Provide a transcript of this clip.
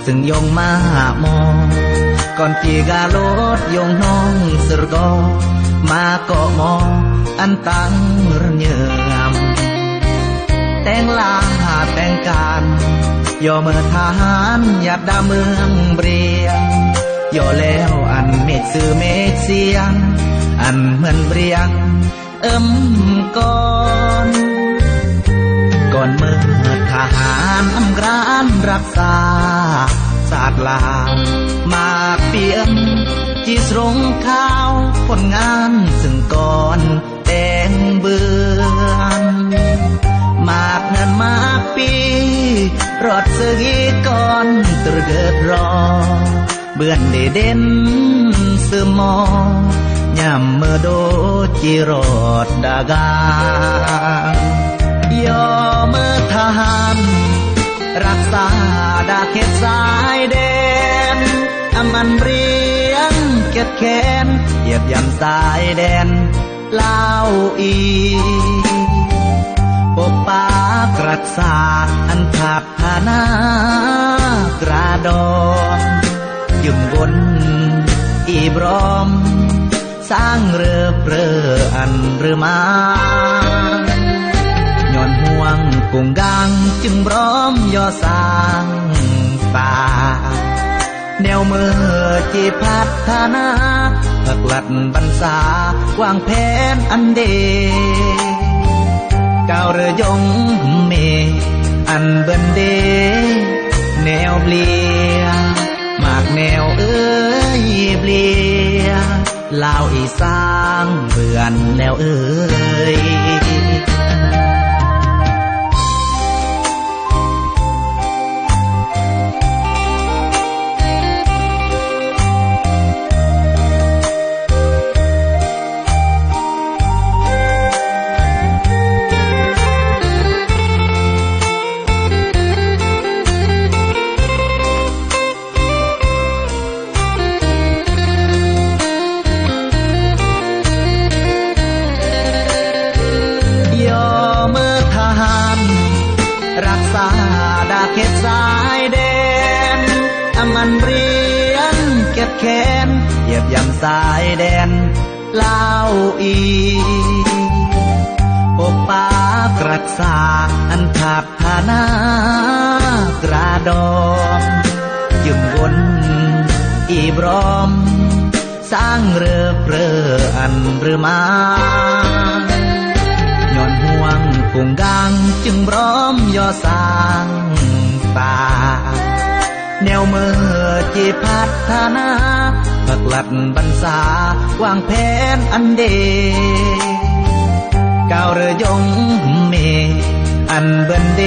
ซึ่งยงมามองก่อนที่กาโลดยงน้องสรกอมาเกาะมองอันตั้งระเยือมแต่งลาแต่งการย่อเมื่อทหารหยัดดาเมืองเบรียงย่อแล้วอันเมฆสื่อเมฆเสียงอันเหมือนเบรียงก่อนเมื่อทหารอำกรานรักษาศาสตร์ลาวมากเปียมจีสรงข้าวผลงานซึ่งก่อนแต่งเบือนมากเงินมากปีรอดเสือกีก่อนตรเกิดรอเบือนได้เด่นสือมอย่ำเมื่อโดจีรอดดากายอเมื่อทหารรักษาดาเขตสายแดนอมันเรียงเก็บแขนเหยียบย่ำสายแดนลาวอีปกปากรักษาอันขาดฐานากระดอนยึงวนอีบรอมสร้างเรือเปรออันเรือมาย้อนห่วงกุงกังจึงพร้อมย่อสร้างป่าแนวมือจีพัฒนาผักหลัดบรรษาวางแผนอันเดก้าวเรือยงเมอันเบินเดแนวเปลี่ยมากแนวเอ้ยเปลี่ยลาวอีสางเบือนแล้วเอ้ยรักษาดาเขตสายแดนอมันเรียนเก็บแขนเหยียบย่ำสายแดนลาวอีปกปากรักษาอันขาดฐานากระดองยึงวนอีบรอมสร้างเรือเปรออันเรือมาย้อนห่วงกุงกังจึงพร้อมย่อสร้างป่าแนวมือจีพัฒนาผักหลัดบรรษาวางแผนอันเดก้าวเรือยงเมอันเบินเด